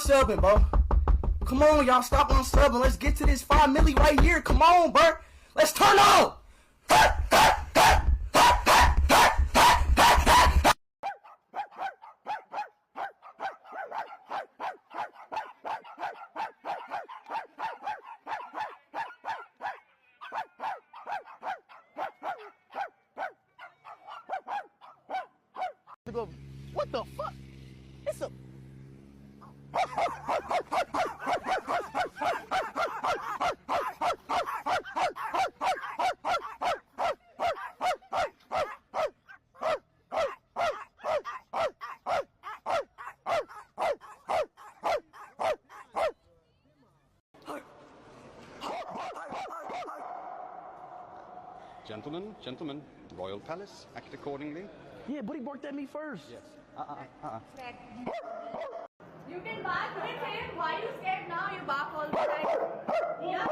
unsubbing, bro. Come on, y'all, stop unsubbing. Let's get to this 5 milli right here. Come on, bro. Let's turn on. What the fuck? It's a... Gentlemen, Royal Palace, act accordingly. Yeah, but he barked at me first. Yes. You can bark with him. Why you scared now? You bark all the time. Yeah.